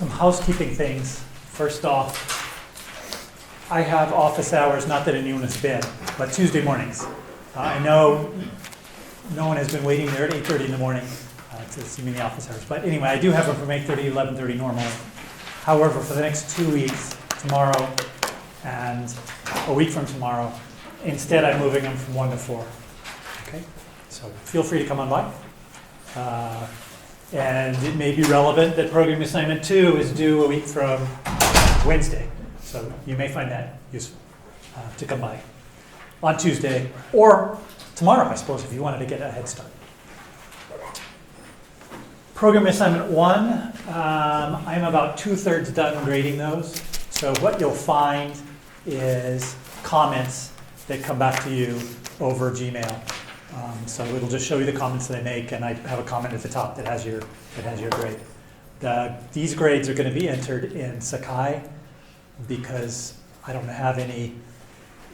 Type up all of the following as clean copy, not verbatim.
Some housekeeping things. First off, I have office hours, not that anyone has been, but Tuesday mornings. I know no one has been waiting there at 8:30 in the morning to see me in the office hours. But anyway, I do have them from 8:30 to 11:30 normally. However, for the next 2 weeks, tomorrow and a week from tomorrow, instead I'm moving them from 1 to 4. Okay? So feel free to come on by. And it may be relevant that program assignment 2 is due a week from Wednesday. So you may find that useful to come by on Tuesday or tomorrow, I suppose, if you wanted to get a head start. Program assignment 1, I'm about 2/3 done grading those. So what you'll find is comments that come back to you over Gmail. So it'll just show you the comments that I make, and I have a comment at the top that has your grade. These grades are going to be entered in Sakai because I don't have any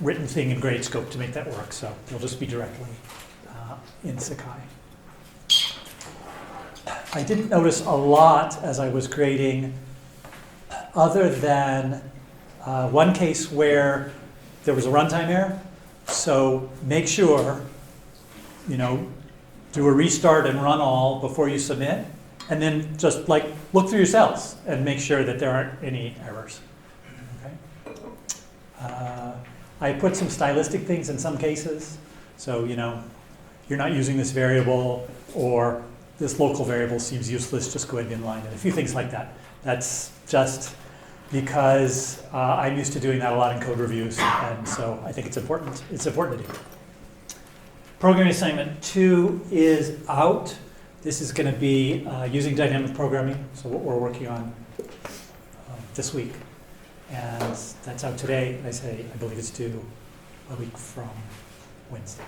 written thing in GradeScope to make that work, so they'll just be directly in Sakai. I didn't notice a lot as I was grading, other than one case where there was a runtime error. So make sure, do a restart and run all before you submit, and then just look through your cells and make sure that there aren't any errors. Okay? I put some stylistic things in some cases. So, you're not using this variable, or this local variable seems useless, just go ahead and inline it. A few things like that. That's just because I'm used to doing that a lot in code reviews, and so I think it's important. It's important to do. Program assignment 2 is out. This is going to be using dynamic programming, so what we're working on this week. And that's out today. I believe it's due a week from Wednesday.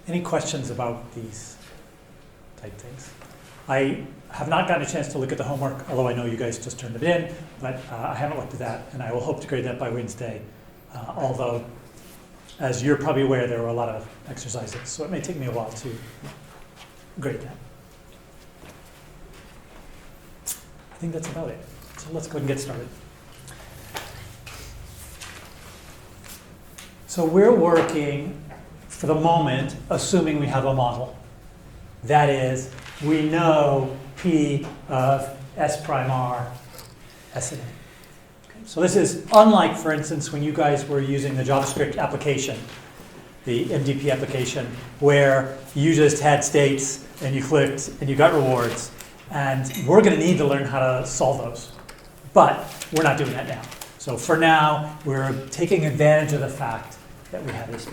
Any questions about these type things? I have not gotten a chance to look at the homework, although I know you guys just turned it in, but I haven't looked at that, and I will hope to grade that by Wednesday. Although, as you're probably aware, there were a lot of exercises, so it may take me a while to grade that. I think that's about it. So let's go ahead and get started. So we're working, for the moment, assuming we have a model. That is, we know P of S prime R, S and A. Okay. So this is unlike, for instance, when you guys were using the JavaScript application, the MDP application, where you just had states and you clicked and you got rewards. And we're going to need to learn how to solve those. But we're not doing that now. So for now, we're taking advantage of the fact that we have this P.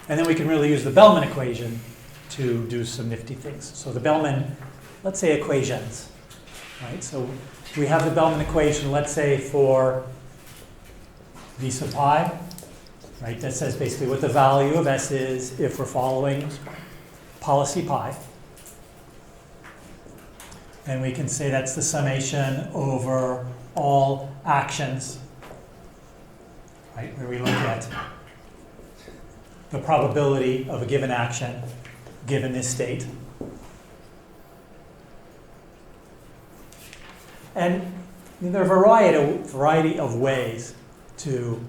And then we can really use the Bellman equation to do some nifty things. So the Bellman, let's say equations, right? So we have the Bellman equation, let's say for V sub pi, right? That says basically what the value of S is if we're following policy pi. And we can say that's the summation over all actions, right? Where we look at the probability of a given action given this state. And there are a variety of ways to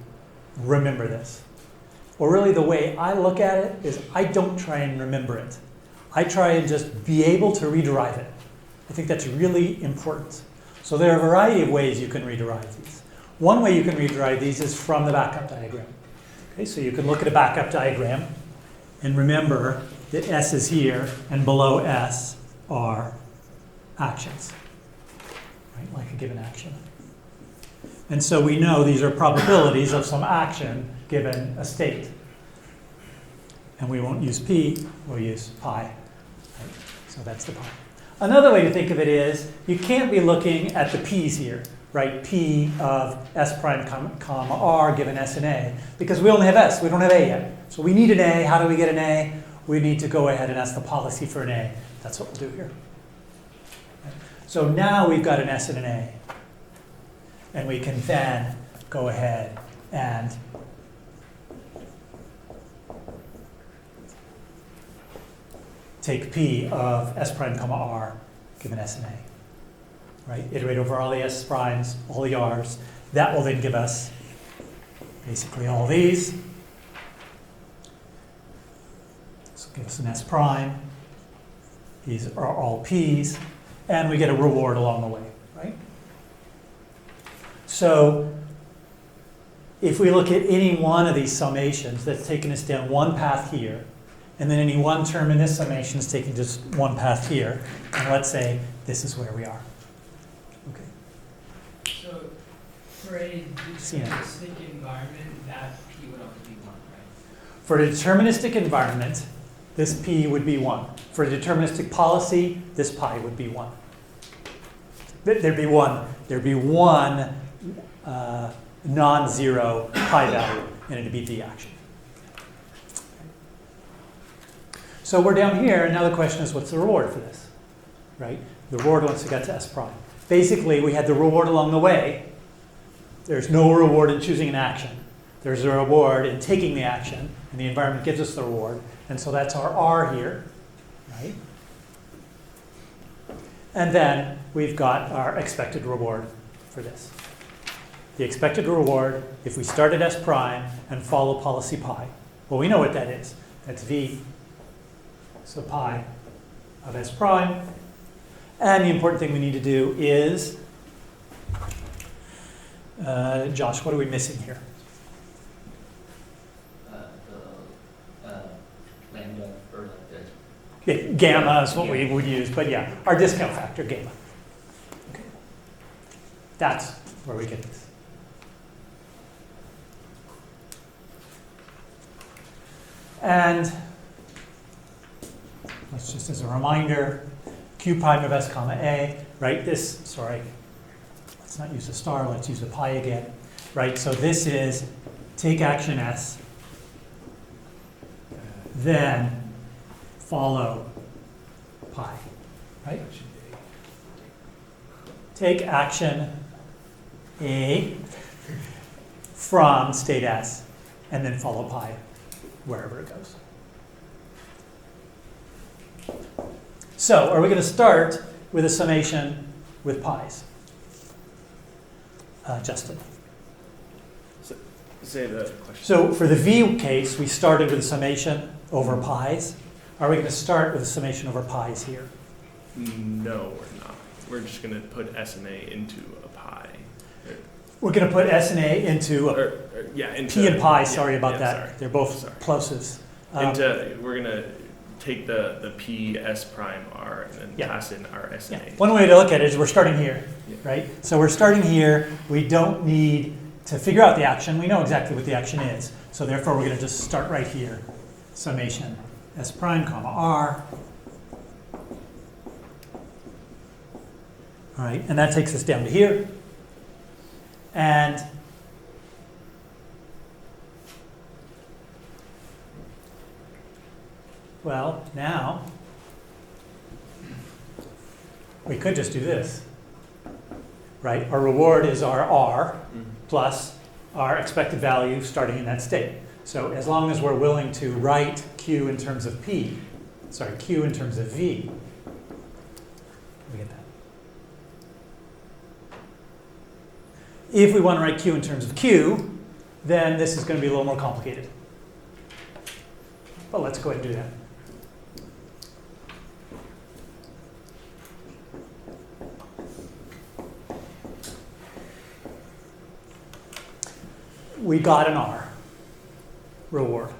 remember this. Or really the way I look at it is I don't try and remember it. I try and just be able to rederive it. I think that's really important. So there are a variety of ways you can rederive these. One way you can rederive these is from the backup diagram. Okay, so you can look at a backup diagram and remember that S is here and below S are actions, right? Like a given action. And so we know these are probabilities of some action given a state. And we won't use P, we'll use pi. Right? So that's the pi. Another way to think of it is you can't be looking at the P's here, right? P of S prime comma R given S and A, because we only have S, we don't have A yet. So we need an A. How do we get an A? We need to go ahead and ask the policy for an A. That's what we'll do here. So now we've got an S and an A. And we can then go ahead and take P of S prime comma R given S and A. right? Iterate over all the S primes, all the R's. That will then give us basically all these. This will give us an S prime. These are all P's. And we get a reward along the way, right? So if we look at any one of these summations, that's taken us down one path here, and then any one term in this summation is taking just one path here, and let's say this is where we are. Okay. So for a deterministic environment, that P would always be 1, right? For a deterministic environment, this P would be 1. For a deterministic policy, this pi would be 1. There'd be one non-zero pi value, and it'd be the action. So we're down here, and now the question is, what's the reward for this, right? The reward once we got to S prime. Basically, we had the reward along the way. There's no reward in choosing an action. There's a reward in taking the action, and the environment gives us the reward. And so that's our R here, right? And then we've got our expected reward for this. The expected reward, if we start at S prime and follow policy pi, well, we know what that is. That's V, so pi of S prime. And the important thing we need to do is, Josh, what are we missing here? Lambda or like Yeah, gamma is what we would use, but yeah, our discount factor, gamma. Okay. That's where we get this. And let's just as a reminder, Q prime of S comma A, right? Let's not use a star, let's use a pi again, right? So this is take action S, then follow pi, right? Take action A from state S, and then follow pi wherever it goes. So are we going to start with a summation with pi's? Justin. Say the question. So for the V case, we started with a summation over pi's. Are we going to start with a summation over pi's here? No, we're not. We're just going to put S and A into a pi. We're going to put S and A into into P and pi. Yeah, Sorry about that. Sorry. They're both plosives. We're going to take the P, S prime, R, and then pass in our S and A. One way to look at it is we're starting here, Yeah. right? So we're starting here. We don't need to figure out the action. We know exactly what the action is. So therefore, we're going to just start right here. Summation S prime comma R. All right, and that takes us down to here. And well, now we could just do this, right? Our reward is our R plus our expected value starting in that state. So as long as we're willing to write Q in terms of Q in terms of V, we get that. If we want to write Q in terms of Q, then this is going to be a little more complicated. But let's go ahead and do that. We got an R reward.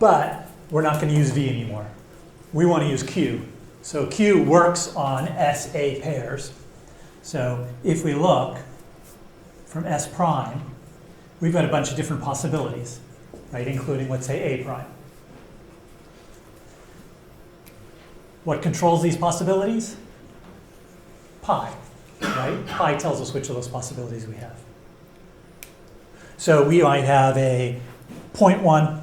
But we're not going to use V anymore. We want to use Q. So Q works on SA pairs. So if we look from S prime, we've got a bunch of different possibilities, right? Including, let's say, A prime. What controls these possibilities? Pi, right? Pi tells us which of those possibilities we have. So we might have a 0.1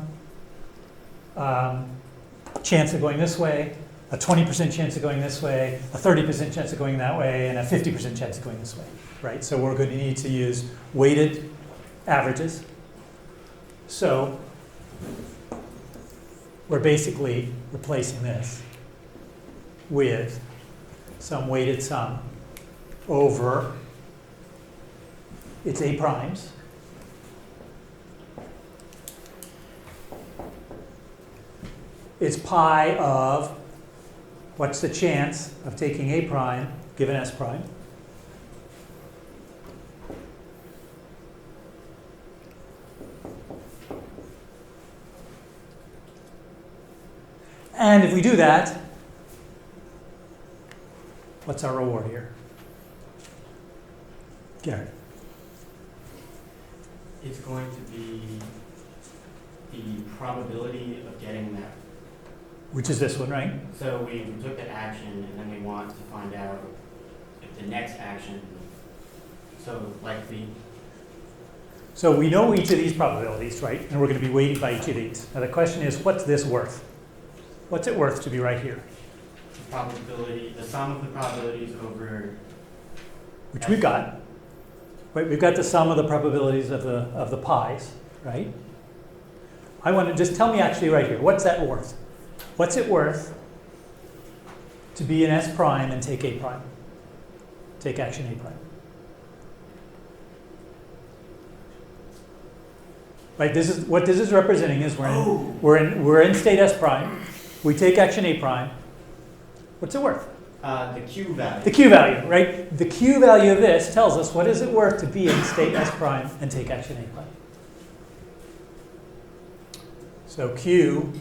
chance of going this way, a 20% chance of going this way, a 30% chance of going that way, and a 50% chance of going this way, right? So we're going to need to use weighted averages. So we're basically replacing this with some weighted sum over its A primes. It's pi of what's the chance of taking A prime given S prime. And if we do that, what's our reward here? Garrett. It's going to be the probability of getting that. Which is this one, right? So we took the action, and then we want to find out if the next action, so like the. So we know each of these probabilities, right? And we're going to be weighted by each of these. Now the question is, what's this worth? What's it worth to be right here? The probability, the sum of the probabilities over. Which we've got. Right, we've got the sum of the probabilities of the pi's, right? I want to just tell me actually right here, what's that worth? What's it worth to be an S prime and take A prime? Take action A prime. Right, this is what this is representing is we're in state S prime. We take action A prime. What's it worth? The Q value. The Q value, right? The Q value of this tells us what is it worth to be in state S prime and take action A prime. So Q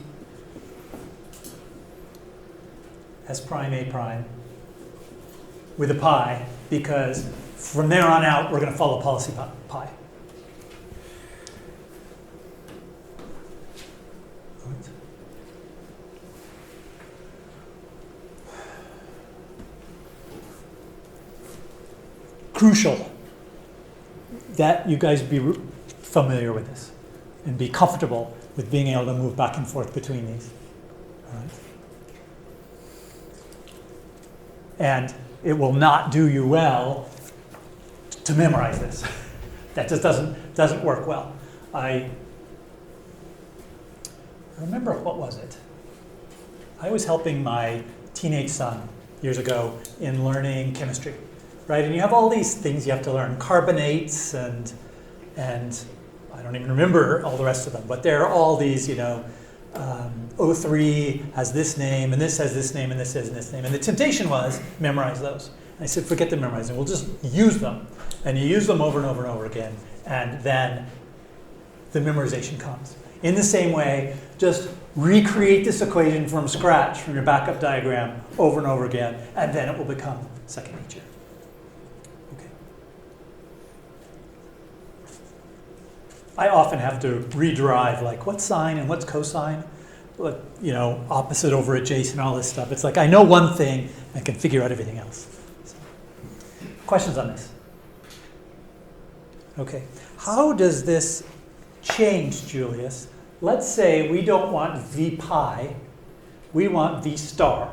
S prime A prime with a pi, because from there on out we're going to follow policy pi. Crucial that you guys be familiar with this and be comfortable with being able to move back and forth between these. All right. And it will not do you well to memorize this. That just doesn't work well. I remember, what was it? I was helping my teenage son years ago in learning chemistry. Right, and you have all these things you have to learn, carbonates and I don't even remember all the rest of them, but there are all these, O3 has this name, and this has this name, and this has this name. And the temptation was, memorize those. And I said, forget the memorizing, we'll just use them. And you use them over and over and over again, and then the memorization comes. In the same way, just recreate this equation from scratch, from your backup diagram, over and over again, and then it will become second nature. I often have to rederive, like, what's sine and what's cosine? Opposite over adjacent, all this stuff. It's like I know one thing, I can figure out everything else. So, questions on this? Okay. How does this change, Julius? Let's say we don't want V pi, we want V star,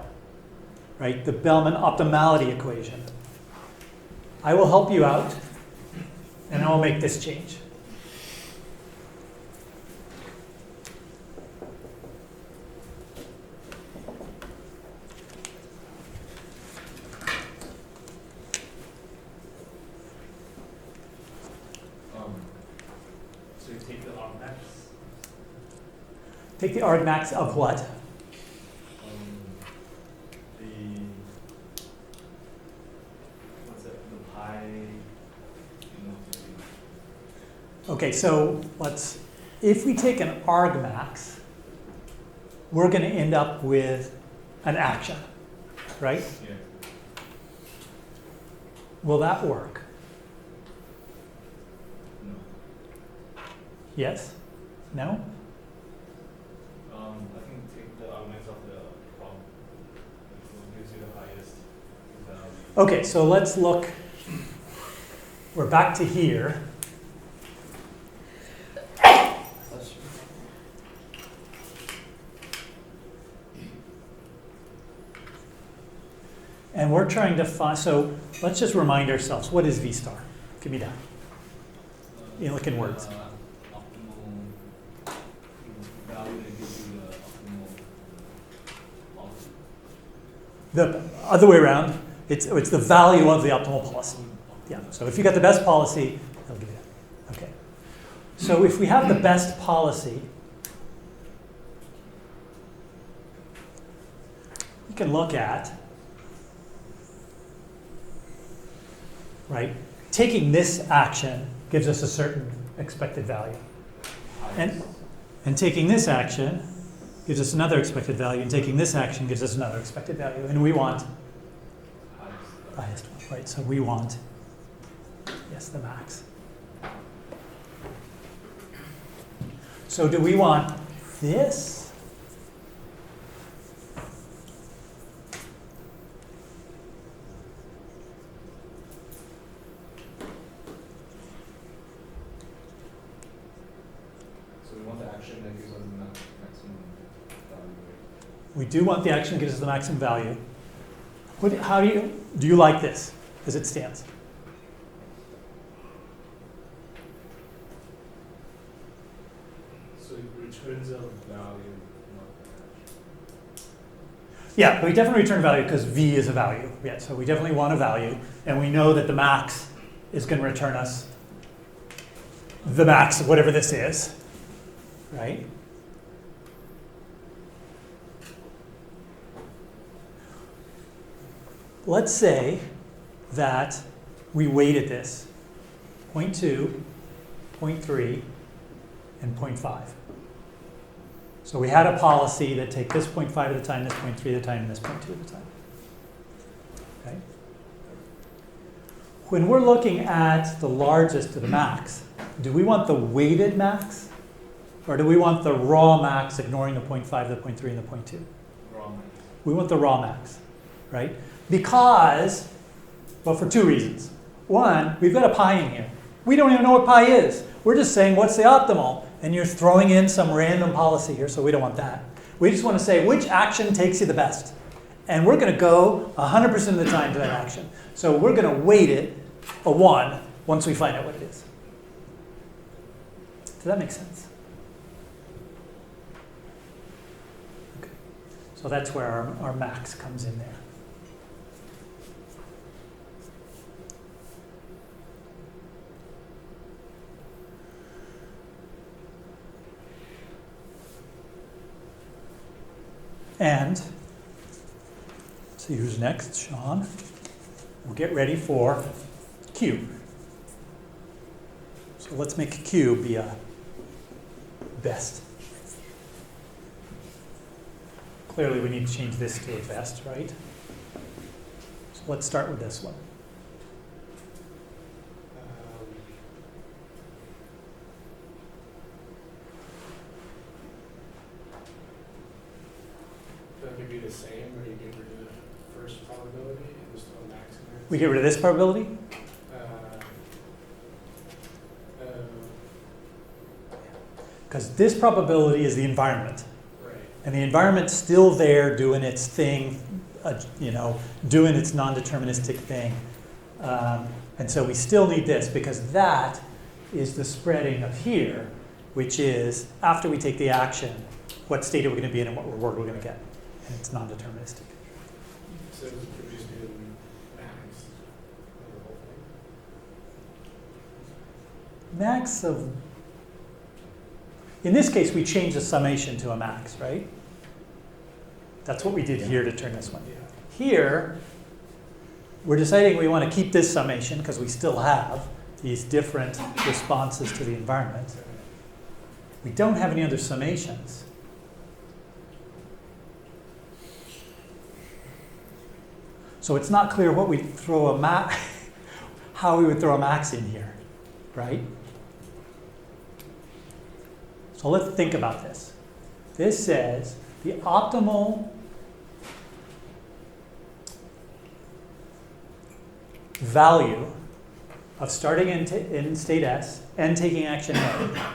right? The Bellman optimality equation. I will help you out, and I will make this change. Take the argmax of what? The pi. Okay, so if we take an argmax, we're going to end up with an action, right? Yeah. Will that work? No. Yes? No? I can take the arguments of the problem. It gives you the highest value. Okay, so let's look. We're back to here. And we're trying to find, so let's just remind ourselves, what is V star? Give me that. You look in words. Optimal value that gives you the optimal policy. The other way around, It's the value of the optimal policy. Yeah, so if you got the best policy, it'll give you that. Okay. So if we have the best policy, we can look at, right, taking this action gives us a certain expected value. And taking this action gives us another expected value, and taking this action gives us another expected value. And we want the highest one, right? So we want, yes, the max. So do we want this? So we want the action that gives us the maximum value. We do want the action that gives us the maximum value. How do you like this as it stands? So it returns a value, not the action. Yeah, we definitely return value because v is a value. Yeah, so we definitely want a value, and we know that the max is going to return us the max of whatever this is, right? Let's say that we weighted this 0.2, 0.3, and 0.5. So we had a policy that take this 0.5 at a time, this 0.3 at a time, and this 0.2 at a time. Okay? When we're looking at the largest to the max, do we want the weighted max? Or do we want the raw max, ignoring the 0.5, the 0.3, and the 0.2? Raw max. We want the raw max, right? Because, well, for two reasons. One, we've got a pi in here. We don't even know what pi is. We're just saying, what's the optimal? And you're throwing in some random policy here, so we don't want that. We just want to say, which action takes you the best? And we're going to go 100% of the time to that action. So we're going to weight it a 1 once we find out what it is. Does that make sense? Okay. So that's where our max comes in there. And, see who's next, Sean. We'll get ready for Q. So let's make Q be a best. Clearly we need to change this to a best, right? So let's start with this one. That could be the same, or you get rid of the first probability and just throw max in there. We get rid of this probability? Because this probability is the environment. Right. And the environment's still there doing its thing, doing its non-deterministic thing. And so we still need this because that is the spreading of here, which is after we take the action, what state are we going to be in and what reward we're going to get. And it's non-deterministic. So it could just be max of the whole thing. Max of, in this case, we change the summation to a max, right? That's what we did here to turn this one. Yeah. Here, we're deciding we want to keep this summation because we still have these different responses to the environment. We don't have any other summations. So it's not clear what we throw a max, how we would throw a max in here, right? So let's think about this. This says the optimal value of starting in state S and taking action A,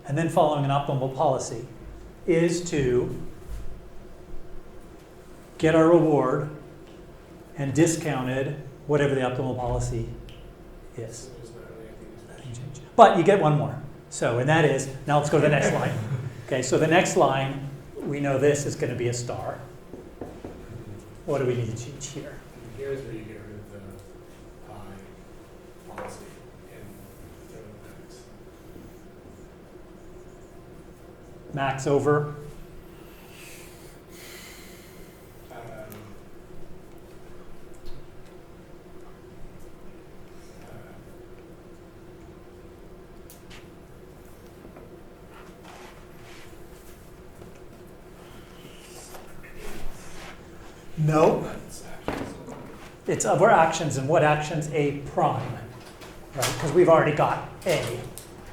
and then following an optimal policy, is to get our reward and discounted whatever the optimal policy is. So there's not really anything to change. But you get one more. So, and that is, now let's go to the next line. Okay, so the next line, we know this is going to be a star. What do we need to change here? Here's where you get rid of the pi policy and Max over no. It's other actions, and what actions? A prime, right? Because we've already got A,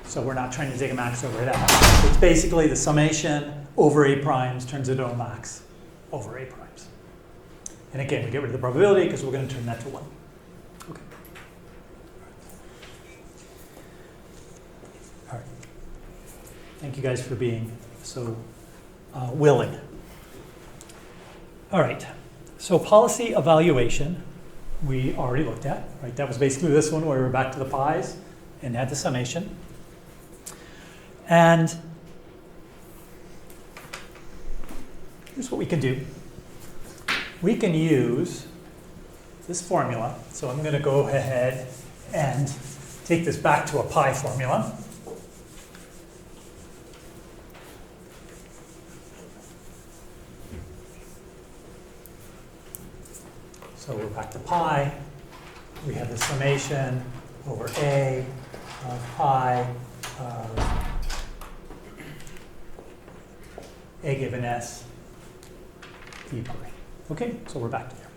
so we're not trying to take a max over that. It's basically the summation over A primes turns into a max over A primes. And again, we get rid of the probability because we're going to turn that to 1. Okay. All right. Thank you guys for being so willing. All right. So policy evaluation, we already looked at, right? That was basically this one where we were back to the pi's and had the summation. And here's what we can do. We can use this formula. So I'm going to go ahead and take this back to a pi formula. So we're back to pi. We have the summation over A of pi of A given S d pi. Okay, so we're back to there.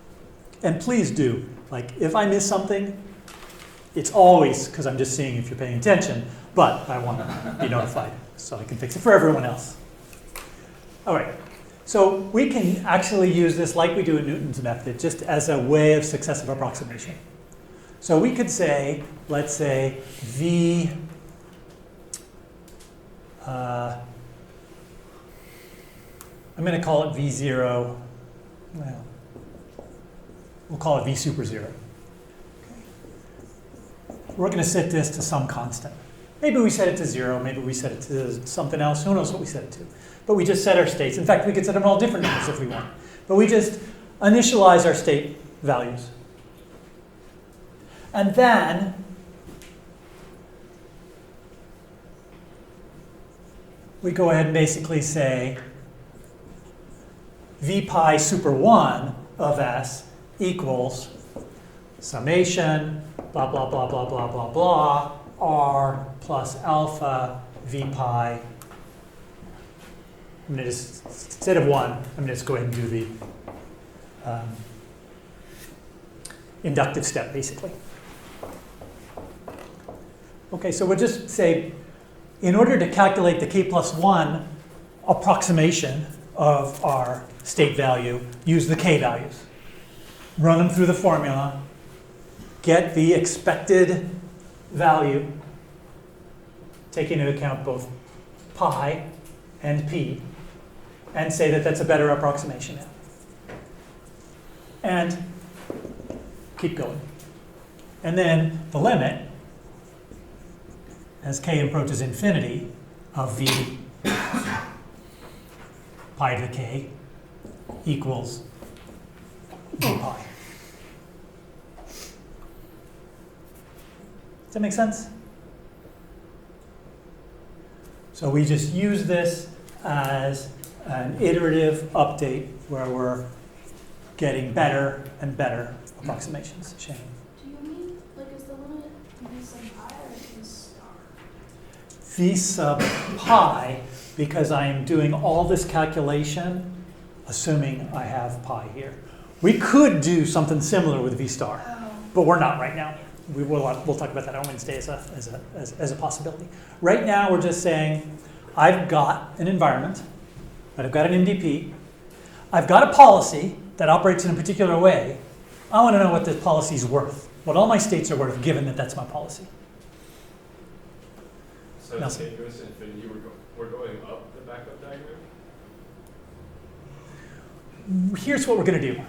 And please do, like, if I miss something, it's always because I'm just seeing if you're paying attention, but I want to be notified so I can fix it for everyone else. All right. So we can actually use this like we do in Newton's method, just as a way of successive approximation. So we could say, let's say V, I'm going to call it V0, well, we'll call it V super 0. Okay. We're going to set this to some constant. Maybe we set it to 0, maybe we set it to something else, who knows what we set it to. But we just set our states. In fact, we could set them all different numbers if we want. But we just initialize our state values. And then we go ahead and basically say V pi super 1 of S equals summation, blah, blah, blah, blah, blah, blah, blah, R plus alpha V pi. I'm going to just, instead of 1, I'm going to just go ahead and do the inductive step, basically. Okay, so we'll just say, in order to calculate the k plus 1 approximation of our state value, use the k values. Run them through the formula, get the expected value, taking into account both pi and p, and say that that's a better approximation now. And keep going. And then the limit, as k approaches infinity, of v pi to the k equals v pi. Does that make sense? So we just use this as an iterative update where we're getting better and better approximations. Shane? Do you mean, like, is the limit v sub pi or v star? V sub pi, because I am doing all this calculation assuming I have pi here. We could do something similar with v star, but we're not right now. We'll talk about that on Wednesday as a possibility. Right now, we're just saying, I've got an environment, but I've got an MDP. I've got a policy that operates in a particular way. I want to know what this policy is worth, what all my states are worth, given that that's my policy. So Nelson. in goes to infinity, we're going up the backup diagram? Here's what we're going to do.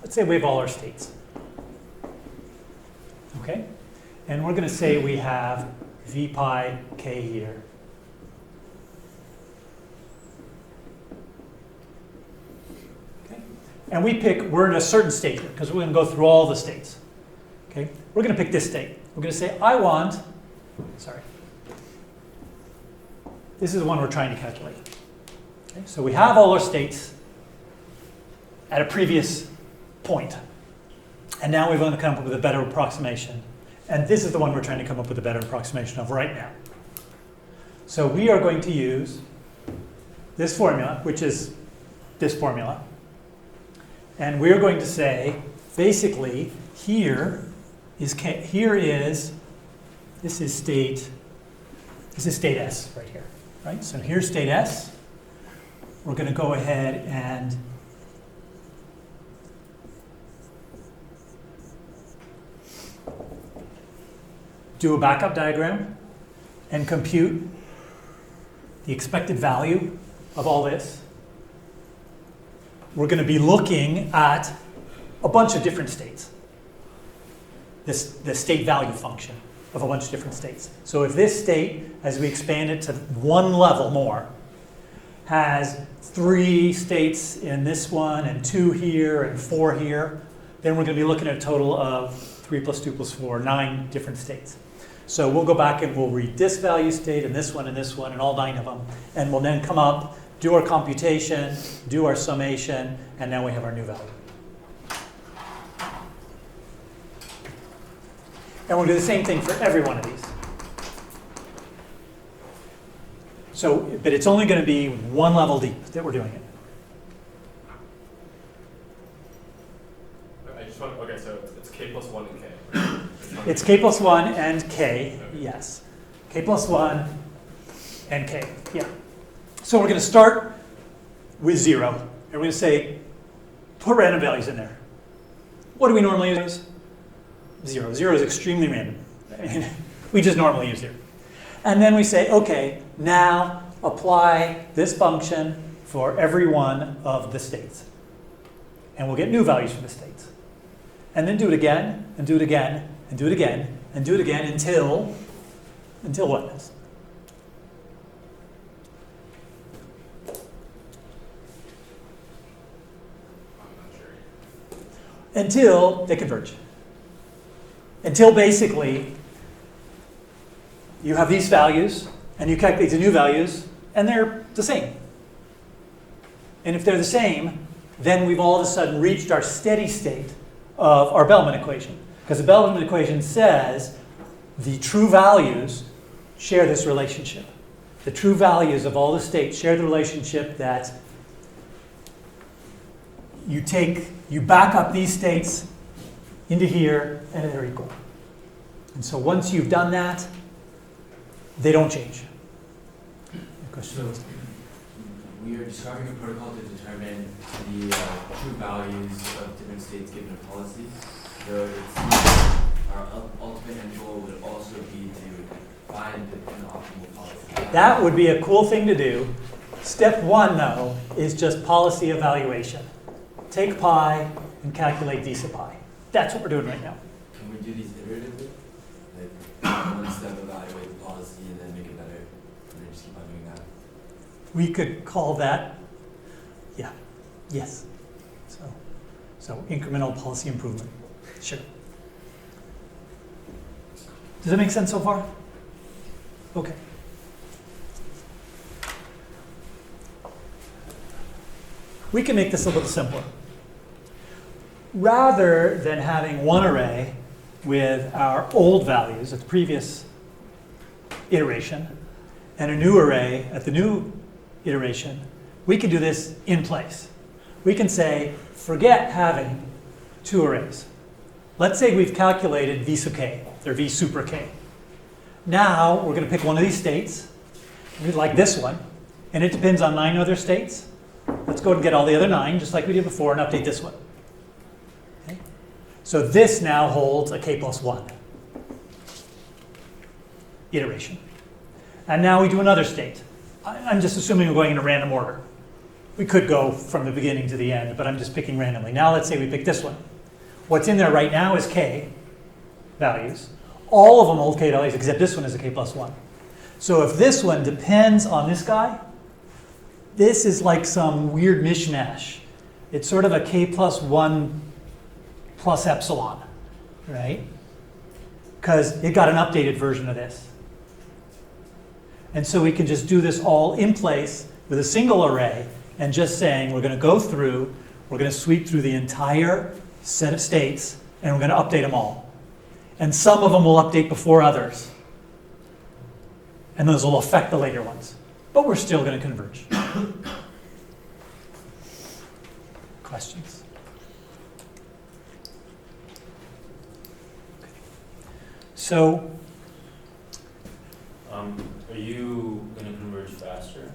Let's say we have all our states. Okay? And we're going to say we have v pi k here. and we're in a certain state here, because we're going to go through all the states. Okay? We're going to pick this state. We're going to say, this is the one we're trying to calculate. Okay? So we have all our states at a previous point. And now we're going to come up with a better approximation. And this is the one we're trying to come up with a better approximation of right now. So we are going to use this formula, which is this formula. And we're going to say, basically, this is state S right here, right? So here's state S. We're going to go ahead and do a backup diagram and compute the expected value of all this. We're going to be looking at a bunch of different states. The state value function of a bunch of different states. So if this state, as we expand it to one level more, has 3 states in this one and 2 here and 4 here, then we're going to be looking at a total of 3 plus 2 plus 4, 9 different states. So we'll go back and we'll read this value state and this one and all 9 of them. And we'll then come up, do our computation, do our summation, and now we have our new value. And we'll do the same thing for every one of these. So, but it's only going to be one level deep that we're doing it. Okay, so it's k plus 1 and k. It's k plus 1 and k, yes. K plus 1 and k, yeah. So we're going to start with 0. And we're going to say, put random values in there. What do we normally use? 0. 0 is extremely random. We just normally use 0. And then we say, okay, now apply this function for every one of the states. And we'll get new values for the states. And then do it again, and do it again, and do it again, and do it again until what? Until they converge. Until basically you have these values and you calculate the new values and they're the same. And if they're the same, then we've all of a sudden reached our steady state of our Bellman equation. Because the Bellman equation says the true values share this relationship. The true values of all the states share the relationship that you back up these states into here, and they're equal. And so once you've done that, they don't change. So we are describing a protocol to determine the true values of different states given a policy. So it's our ultimate end goal would also be to find an optimal policy. That would be a cool thing to do. Step 1, though, is just policy evaluation. Take pi and calculate d sub pi. That's what we're doing right now. Can we do these iteratively? Like one step evaluate the policy and then make it better, and then just keep on doing that? We could call that, yes. So incremental policy improvement. Sure. Does that make sense so far? Okay. We can make this a little simpler. Rather than having one array with our old values at the previous iteration and a new array at the new iteration, we can do this in place. We can say, forget having 2 arrays. Let's say we've calculated v sub k, or v super k. Now we're going to pick one of these states, like this one, and it depends on 9 other states. Let's go and get all the other 9, just like we did before, and update this one. Okay? So this now holds a k plus 1 iteration. And now we do another state. I'm just assuming we're going in a random order. We could go from the beginning to the end, but I'm just picking randomly. Now let's say we pick this one. What's in there right now is k values. All of them hold k values, except this one is a k plus 1. So if this one depends on this guy, this is like some weird mishmash It's sort of a k plus 1 plus epsilon, right? Because it got an updated version of this. And so we can just do this all in place with a single array and just saying we're going to go through, we're going to sweep through the entire set of states, and we're going to update them all. And some of them will update before others. And those will affect the later ones. But we're still going to converge. Questions? So, are you going to converge faster?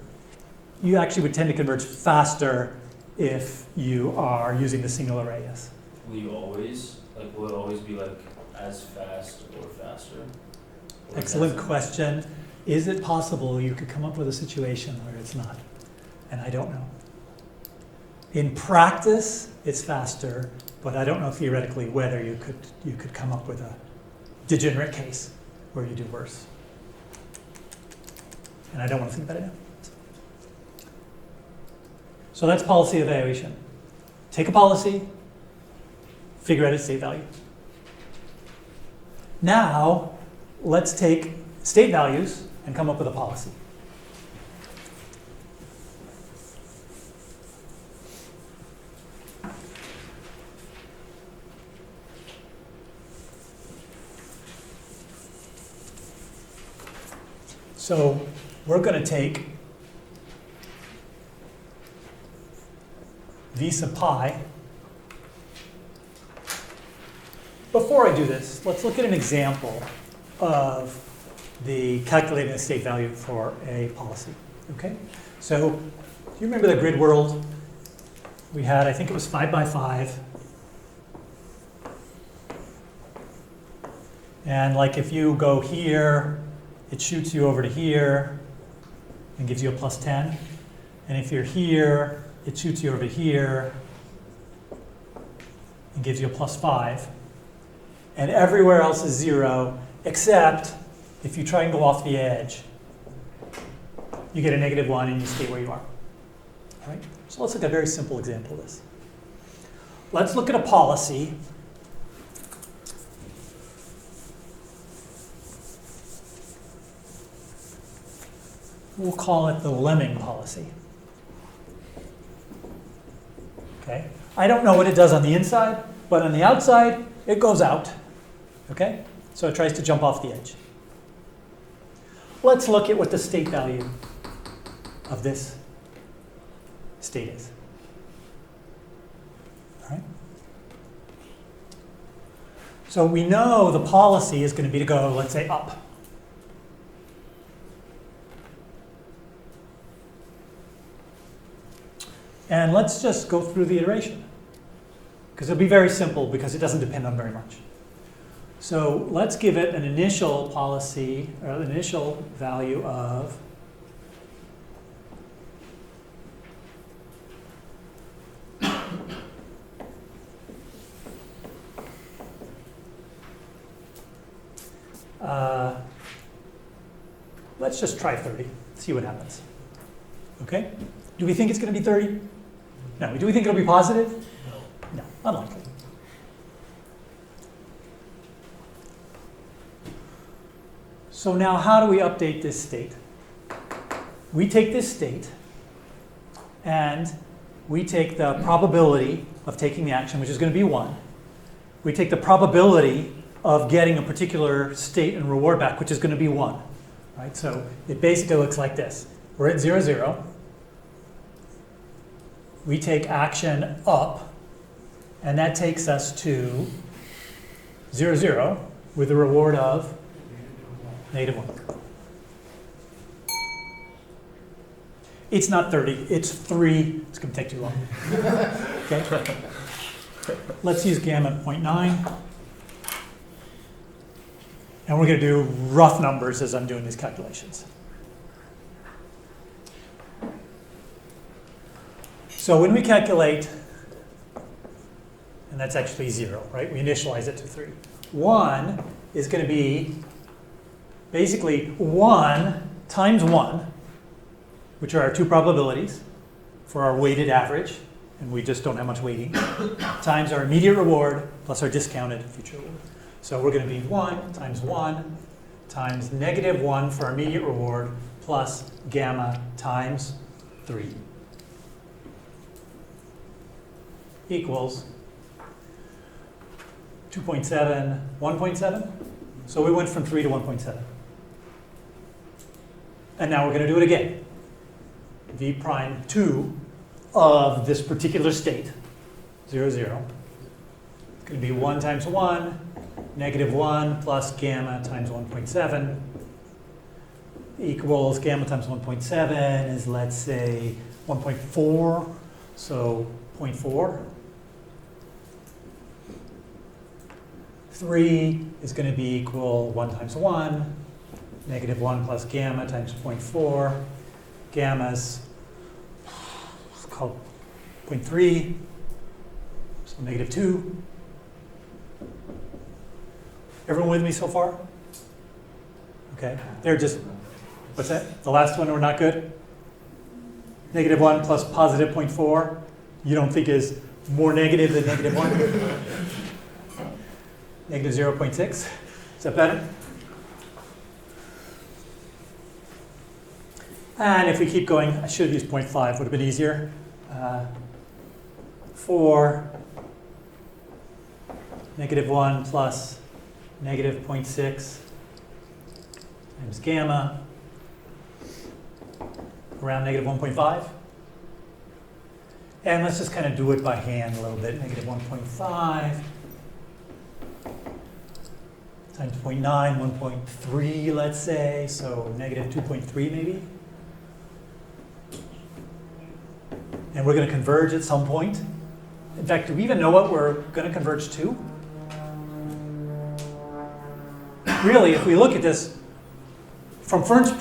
you actually would tend to converge faster if you are using the single array, yes. Will you always, like, will it always be like as fast or faster? Or Excellent that's- question. Is it possible you could come up with a situation where it's not? And I don't know. In practice, it's faster, but I don't know theoretically whether you could come up with a degenerate case where you do worse. And I don't want to think about it now. So that's policy evaluation. Take a policy, figure out its state value. Now, let's take state values and come up with a policy. So we're going to take v sub pi. Before I do this, let's look at an example of the calculating the state value for a policy. Okay? So do you remember the grid world we had? I think it was 5 by 5. And like if you go here, it shoots you over to here and gives you a plus 10. And if you're here, it shoots you over here and gives you a plus 5. And everywhere else is 0, except if you try and go off the edge, you get a -1 and you stay where you are. All right? So let's look at a very simple example of this. Let's look at a policy . We'll call it the lemming policy. Okay? I don't know what it does on the inside, but on the outside, it goes out. Okay? So it tries to jump off the edge. Let's look at what the state value of this state is. All right? So we know the policy is going to be to go, let's say, up. And let's just go through the iteration, because it'll be very simple because it doesn't depend on very much. So let's give it an initial policy, or an initial value of let's just try 30, see what happens. Okay? Do we think it's going to be 30? No. Do we think it'll be positive? No. No, unlikely. So now how do we update this state? We take this state and we take the probability of taking the action, which is going to be 1. We take the probability of getting a particular state and reward back, which is going to be 1. Right? So it basically looks like this. We're at 0, 0. We take action up, and that takes us to 0, 0 with a reward of -1. It's not 30, it's 3. It's going to take too long. Okay? Let's use gamma at 0.9. And we're going to do rough numbers as I'm doing these calculations. So when we calculate, and that's actually 0, right? We initialize it to 3. 1 is going to be basically 1 times 1, which are our two probabilities for our weighted average. and we just don't have much weighting, times our immediate reward plus our discounted future reward. So we're going to be 1 times negative 1 for our immediate reward plus gamma times 3 equals 2.7, 1.7. So we went from 3 to 1.7. And now we're going to do it again. V prime 2 of this particular state, 0, 0. It's going to be 1 times 1, negative 1 plus gamma times 1.7 equals gamma times 1.7 is, let's say, 1.4. So 0.4. 3 is going to be equal 1 times 1, negative 1 plus gamma times 0.4. Gamma's called 0.3, so negative 2. Everyone with me so far? Okay, they're just, what's that? The last one, we're not good? Negative 1 plus positive 0.4, you don't think is more negative than negative 1? Negative 0.6, is that better? And if we keep going, I should have used 0.5, would have been easier. 4, negative 1 plus negative 0.6 times gamma, around negative 1.5. And let's just kind of do it by hand a little bit. Negative 1.5 times 0.9, 1.3, let's say. So negative 2.3 maybe. And we're going to converge at some point. In fact, do we even know what we're going to converge to? Really, if we look at this from first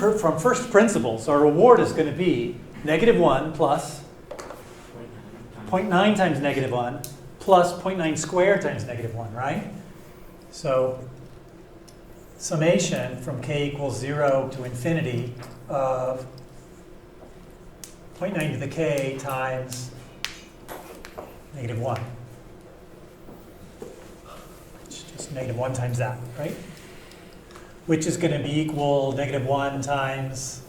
principles, our reward is going to be negative 1 plus 0.9 times negative 1 plus 0.9 squared times negative 1, right? So summation from k equals 0 to infinity of 0.9 to the k times negative 1. It's just negative 1 times that, right? Which is going to be equal negative 1 times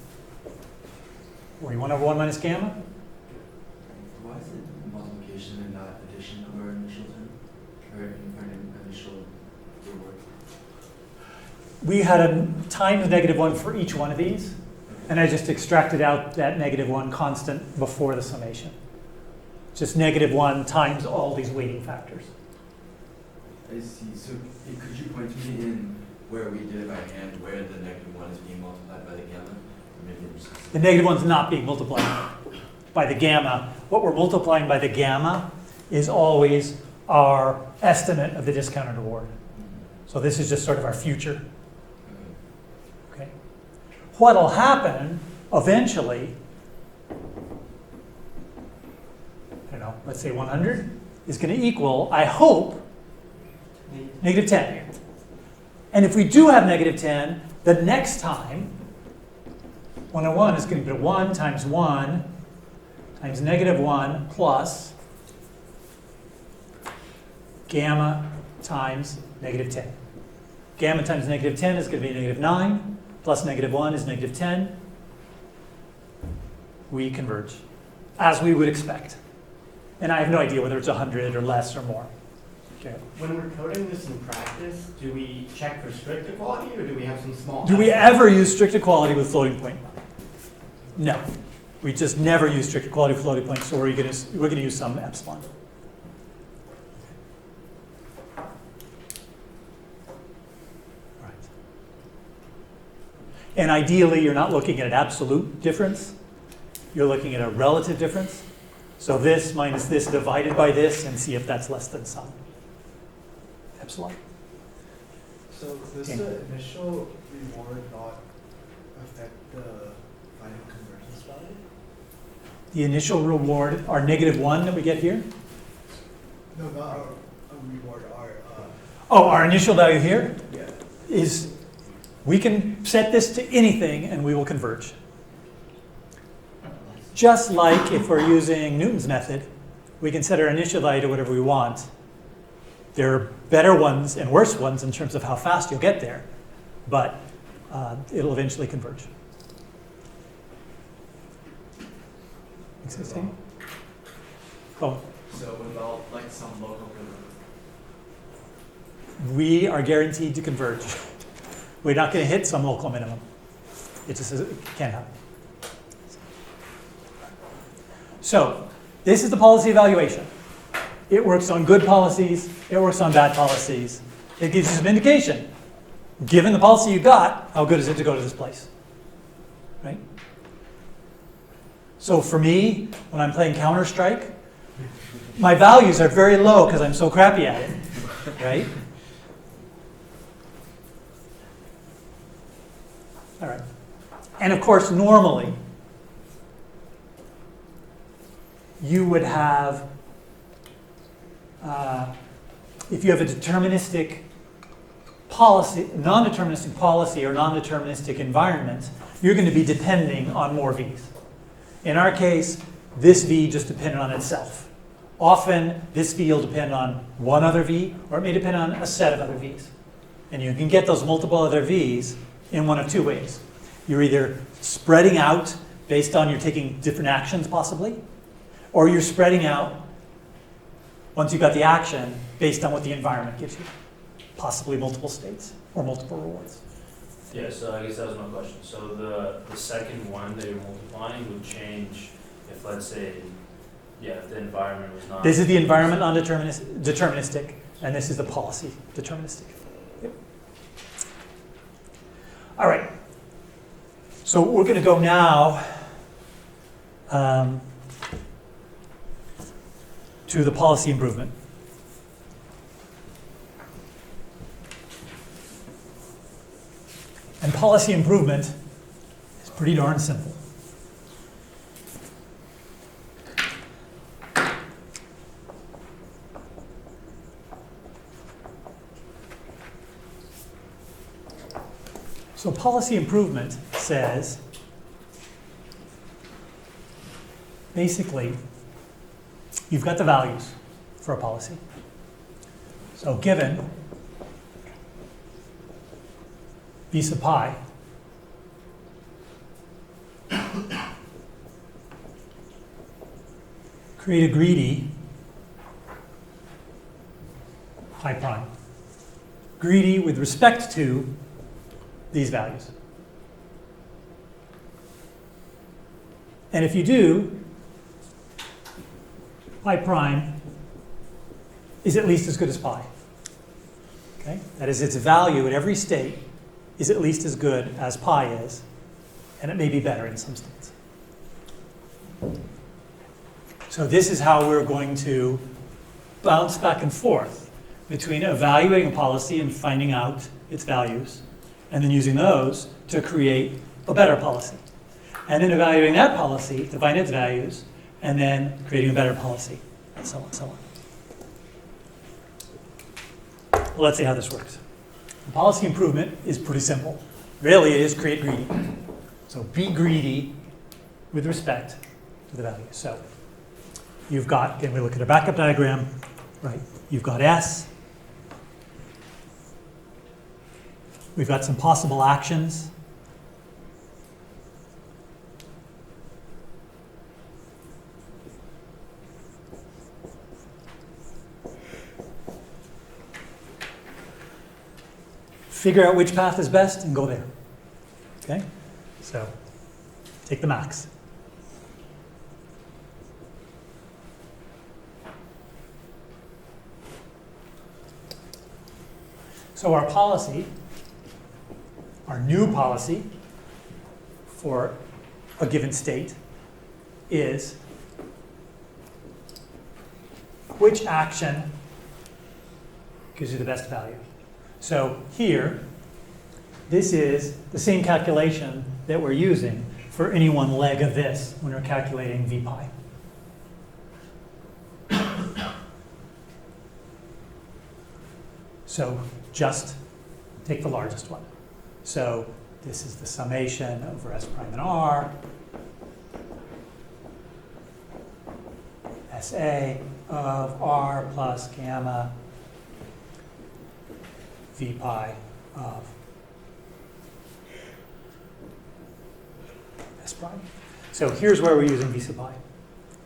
1 over 1 minus gamma. Why is it multiplication and not addition of our initial term? Or an initial reward? We had a times negative 1 for each one of these, and I just extracted out that negative 1 constant before the summation. Just negative 1 times all these weighting factors. I see. So could you point to me in where we did it by hand, where the negative 1 is being multiplied by the gamma? Or maybe I'm just... The negative 1's not being multiplied by the gamma. What we're multiplying by the gamma is always our estimate of the discounted reward. So this is just sort of our future. Okay. What'll happen eventually, I don't know, let's say 100 is going to equal, I hope, negative 10. And if we do have negative 10, the next time, 101 is going to be 1 times negative 1 plus gamma times negative 10. Gamma times negative 10 is going to be negative 9, plus negative 1 is negative 10. We converge, as we would expect. And I have no idea whether it's 100 or less or more. Okay. When we're coding this in practice, do we check for strict equality or do we have some small? Do we ever use strict equality with floating point? No. We just never use strict equality with floating point, so we're going to use some epsilon. Right. And ideally, you're not looking at an absolute difference. You're looking at a relative difference. So this minus this divided by this, and see if that's less than some. Epsilon. So does the initial reward not affect the final convergence value? The initial reward, our negative 1 that we get here. No, not our reward, Our initial value here yeah. is, we can set this to anything and we will converge. Just like if we're using Newton's method, we can set our initial value to whatever we want. There are better ones and worse ones in terms of how fast you'll get there, but it'll eventually converge. Existing? Oh, So without like some local minimum. we are guaranteed to converge. We're not going to hit some local minimum. It just it can't happen. So this is the policy evaluation. It works on good policies. It works on bad policies. It gives you some indication. Given the policy you got, how good is it to go to this place? Right? So for me, when I'm playing Counter-Strike, my values are very low because I'm so crappy at it. Right? All right. And of course, normally, you would have, if you have a deterministic policy, non-deterministic policy or non-deterministic environment, you're going to be depending on more V's. In our case, this V just depended on itself. Often, this V will depend on one other V, or it may depend on a set of other V's. And you can get those multiple other V's in one of two ways. You're either spreading out based on you're taking different actions possibly, or you're spreading out once you've got the action based on what the environment gives you, possibly multiple states or multiple rewards. Yeah, so I guess that was my question. So the second one that you're multiplying would change if, let's say, if the environment was not... This is the environment non-deterministic, and this is the policy deterministic. Yep. All right. So we're going to go now to the policy improvement. And policy improvement is pretty darn simple. So policy improvement says, basically, you've got the values for a policy. So given V sub pi, create a greedy pi prime. Greedy with respect to these values. And if you do, pi prime is at least as good as pi. Okay? That is, its value at every state is at least as good as pi is, and it may be better in some states. So this is how we're going to bounce back and forth between evaluating a policy and finding out its values, and then using those to create a better policy. And then evaluating that policy to find its values, and then creating a better policy, and so on, so on. Well, let's see how this works. The policy improvement is pretty simple. Really, it is create greedy. So be greedy with respect to the value. So you've got, again, we look at a backup diagram, right? You've got S. We've got some possible actions. Figure out which path is best and go there. Okay? So take the max. So our policy, our new policy for a given state is which action gives you the best value. So here, this is the same calculation that we're using for any one leg of this when we're calculating V pi. So just take the largest one. So this is the summation over S prime and R. SA of R plus gamma V pi of S prime. So here's where we're using V sub pi.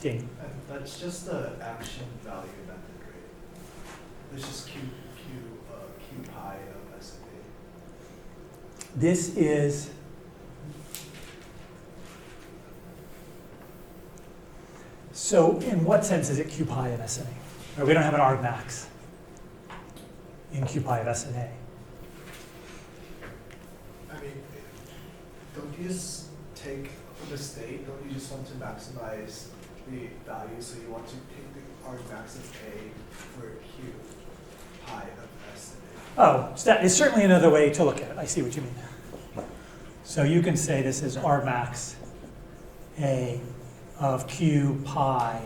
Ding. And that's just the action value method, right? It's just Q pi of S and A. This is so in what sense is it Q pi of S and A? We don't have an argmax in Q pi of S and A. I mean, don't you just take the state, don't you just want to maximize the value, so you want to take the argmax of A for Q pi of S and A? Oh, so that is certainly another way to look at it. I see what you mean. So you can say this is argmax A of Q pi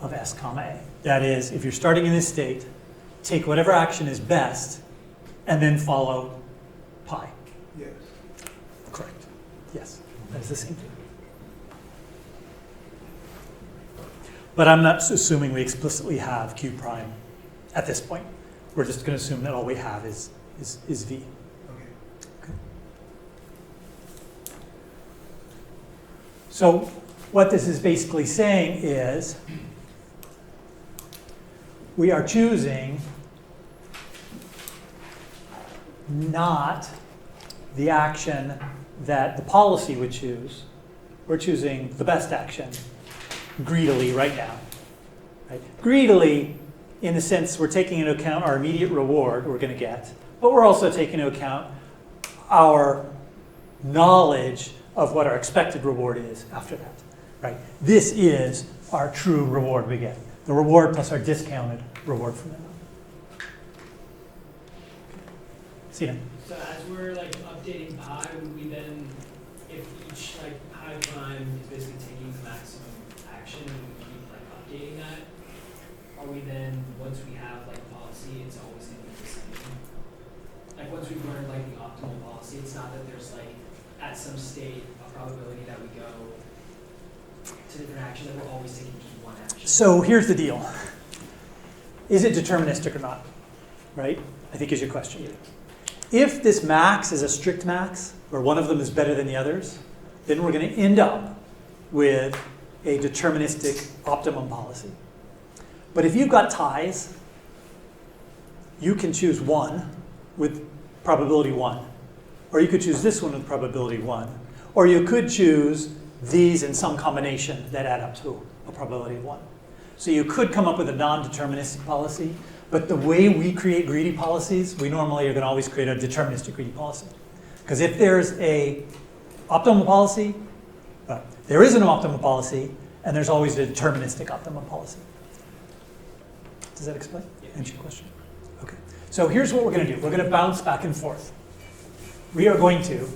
of S comma A. That is, if you're starting in this state, take whatever action is best and then follow pi. Yes. Correct. Yes, that is the same thing. But I'm not assuming we explicitly have Q prime at this point. We're just going to assume that all we have is V. Okay. So what this is basically saying is we are choosing not the action that the policy would choose. We're choosing the best action greedily right now. Right? Greedily in the sense we're taking into account our immediate reward we're going to get, but we're also taking into account our knowledge of what our expected reward is after that. Right? This is our true reward we get. The reward plus our discounted reward from it. See ya. So as we're like updating pi, would we then, if each like pi prime is basically taking the maximum action, and we keep like updating that, are we then, once we have like policy, it's always going to be the same? Like once we've learned like the optimal policy, it's not that there's like at some state a probability that we go to different action, that we're always taking one action. So here's the deal. Is it deterministic or not? Right? I think is your question. If this max is a strict max, where one of them is better than the others, then we're going to end up with a deterministic optimum policy. But if you've got ties, you can choose one with probability 1. Or you could choose this one with probability 1. Or you could choose these in some combination that add up to a probability of 1. So you could come up with a non-deterministic policy, but the way we create greedy policies, we normally are going to always create a deterministic greedy policy. Because if there's a optimal policy, there is an optimal policy, and there's always a deterministic optimum policy. Does that explain? Answer your question? Okay. So here's what we're going to do. We're going to bounce back and forth. We are going to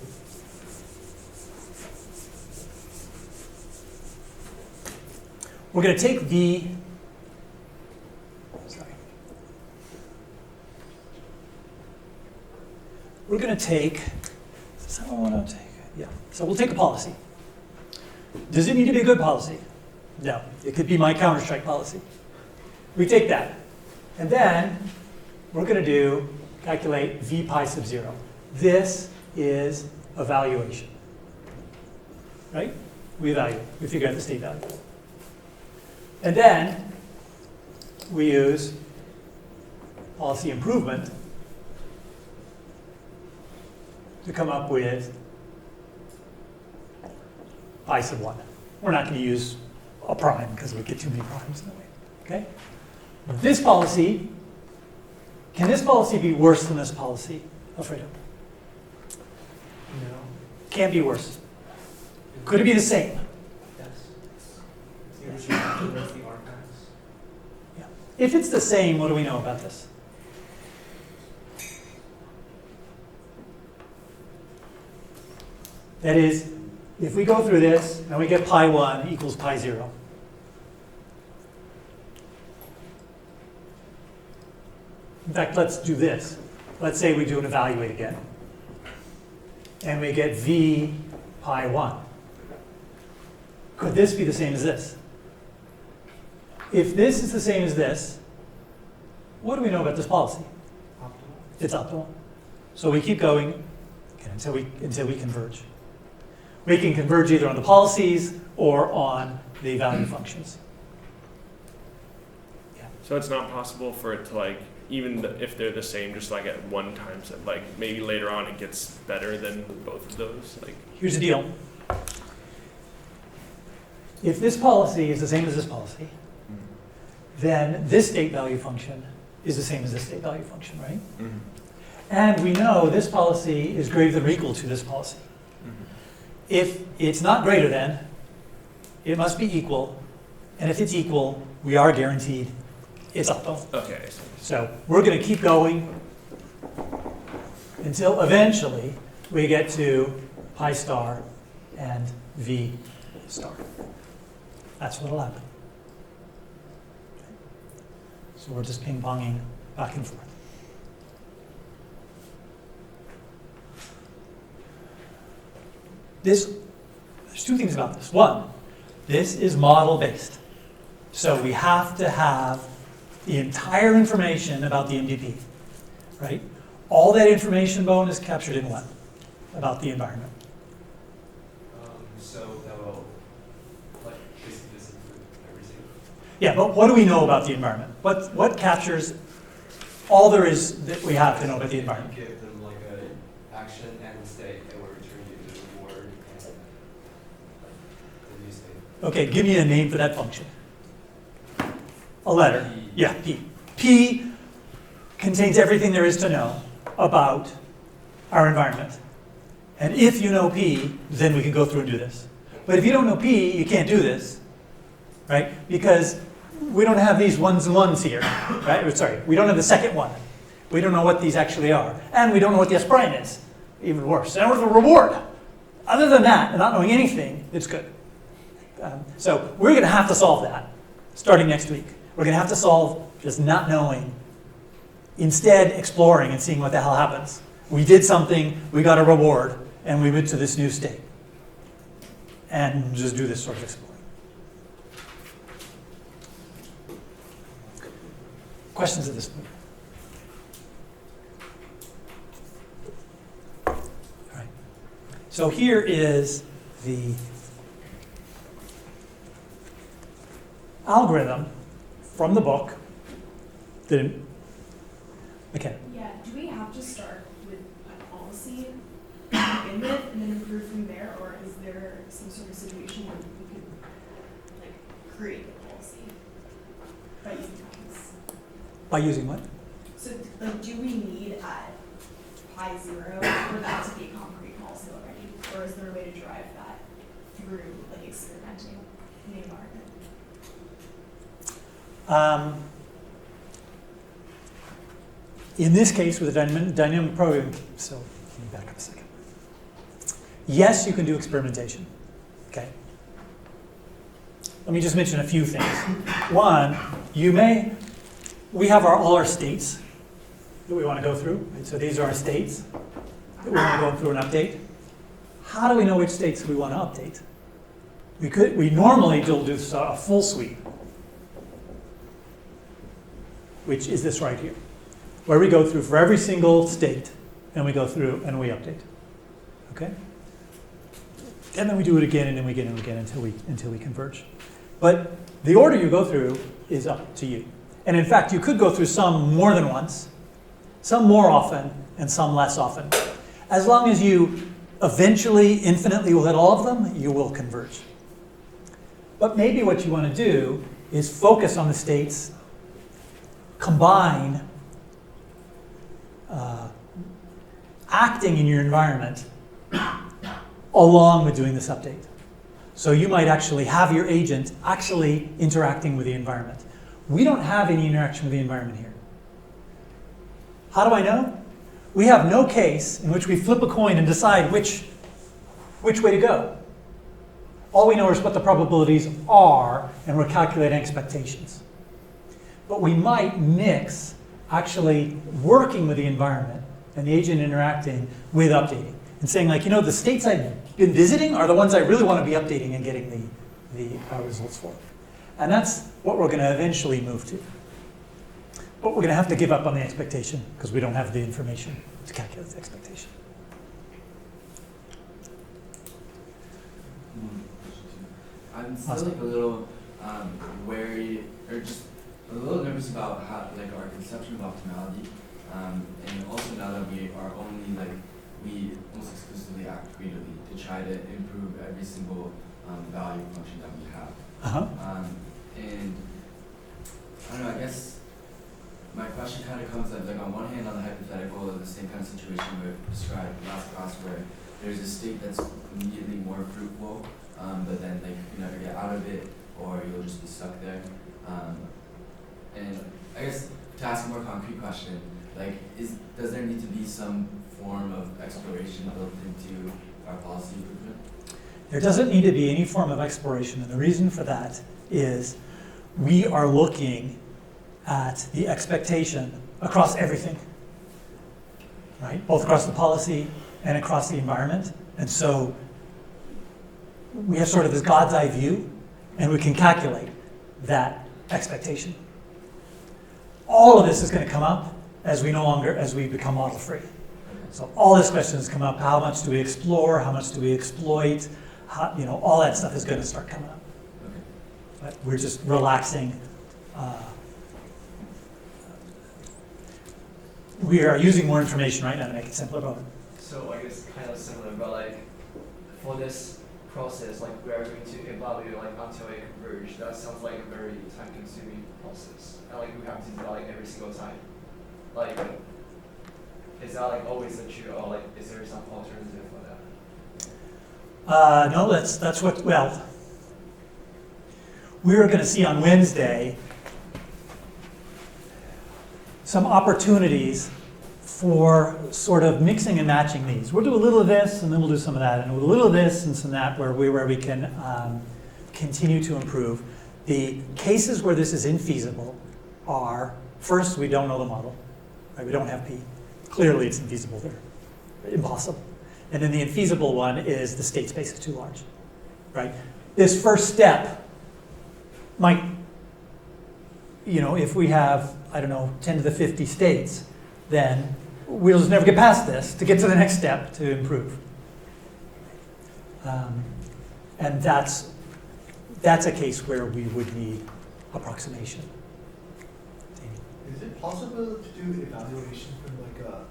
we're going to take V. Sorry. We're going to take. Is that what I want to take? Yeah. So we'll take a policy. Does it need to be a good policy? No. It could be my Counter-Strike policy. We take that. And then we're going to calculate V pi sub 0. This is evaluation. Right? We evaluate. We figure out the state value. And then we use policy improvement to come up with pi sub 1. We're not going to use a prime because we get too many primes in the way. Okay? This policy, can this policy be worse than this policy, Alfredo? No. Can't be worse. Could it be the same? Yes. The archives. Yeah. If it's the same, what do we know about this? That is, if we go through this and we get pi 1 equals pi 0. In fact, let's do this. Let's say we do an evaluate again. And we get V pi 1. Could this be the same as this? if this is the same as this, what do we know about this policy? It's optimal. So we keep going until we converge. We can converge either on the policies or on the value functions. So it's not possible for it to like, even if they're the same, just like at one time, so like maybe later on it gets better than both of those. Like, here's the deal. If this policy is the same as this policy, then this state value function is the same as this state value function, right? mm-hmm. And we know this policy is greater than or equal to this policy. Mm-hmm. If it's not greater than, it must be equal. And if it's equal, we are guaranteed it's optimal. Okay. So we're going to keep going until eventually we get to pi star and v star. That's what'll happen. So we're just ping-ponging back and forth. There's two things about this. One, this is model-based. So we have to have the entire information about the MDP, right? All that information, Bowen, is captured in what? About the environment. So that will, like, basically this include everything. Yeah, but what do we know about the environment? What captures all there is that we have to know about the environment? You give them like an action and state that will return you the reward and like the new state. Okay, give me a name for that function. A letter. P. Yeah, P. P contains everything there is to know about our environment. And if you know P, then we can go through and do this. But if you don't know P, you can't do this, right? Because we don't have these ones and ones here, right? Sorry, we don't have the second one. We don't know what these actually are. And we don't know what the S prime is, even worse. And what's the reward? Other than that, and not knowing anything, it's good. So we're going to have to solve that starting next week. We're going to have to solve just not knowing, instead exploring and seeing what the hell happens. We did something, we got a reward, and we went to this new state. And just do this sort of exploring. Questions at this point? All right. So here is the algorithm from the book. Okay. Yeah, do we have to start with a policy to begin with and then improve from there, or is there some sort of situation where we could like create a policy by using ties? By using what? So like, do we need at pi 0 for that to be a concrete policy already, or is there a way to drive that through like experimenting in the environment? In this case, with a dynamic programming, so let me back up a second. Yes, you can do experimentation. Okay. Let me just mention a few things. One, we have all our states that we want to go through. Right? So these are our states that we want to go through and update. How do we know which states we want to update? We normally do a full sweep, which is this right here, where we go through for every single state, and we go through and we update. Okay? And then we do it again and again and again until we converge. But the order you go through is up to you. And in fact, you could go through some more than once, some more often, and some less often. As long as you eventually, infinitely will hit all of them, you will converge. But maybe what you want to do is focus on the states, combine acting in your environment along with doing this update. So you might actually have your agent actually interacting with the environment. We don't have any interaction with the environment here. How do I know? We have no case in which we flip a coin and decide which way to go. All we know is what the probabilities are, and we're calculating expectations. But we might mix actually working with the environment and the agent interacting with updating and saying, like, the states I've been visiting are the ones I really want to be updating and getting the results for. And that's what we're going to eventually move to. But we're going to have to give up on the expectation because we don't have the information to calculate the expectation. I'm still like a little wary, or just a little nervous about how, like, our conception of optimality, and also now that we are only like, we almost exclusively act greedily to try to improve every single value function that we have. And I don't know, I guess my question kind of comes up, like, on one hand, on the hypothetical of the same kind of situation we described last class, where there's a state that's immediately more fruitful, but then like you never get out of it, or you'll just be stuck there. And I guess to ask a more concrete question, like, does there need to be some form of exploration built into our policy improvement? There doesn't need to be any form of exploration, and the reason for that is we are looking at the expectation across everything, right? Both across the policy and across the environment. And so we have sort of this God's eye view, and we can calculate that expectation. All of this is going to come up as we become model free. So all these questions come up: how much do we explore? How much do we exploit? All that stuff is going to start coming up. Okay. But we're just relaxing. We are using more information right now to make it simpler. But So I guess kind of similar, but like for this process, like we are going to evaluate like until it converge. That sounds like a very time-consuming process, and like we have to do that like every single time. Like, is that like always the true, or like is there some alternative for that? No, that's what. Well, we're going to see on Wednesday some opportunities for sort of mixing and matching these. We'll do a little of this, and then we'll do some of that, and a little of this and some of that, where we can continue to improve. The cases where this is infeasible are, first, we don't know the model. Right? We don't have P. Clearly, it's infeasible there. Impossible. And then the infeasible one is the state space is too large. Right? This first step might, if we have, 10 to the 50 states, then we'll just never get past this to get to the next step to improve. And that's a case where we would need approximation. Is it possible to do evaluation from like a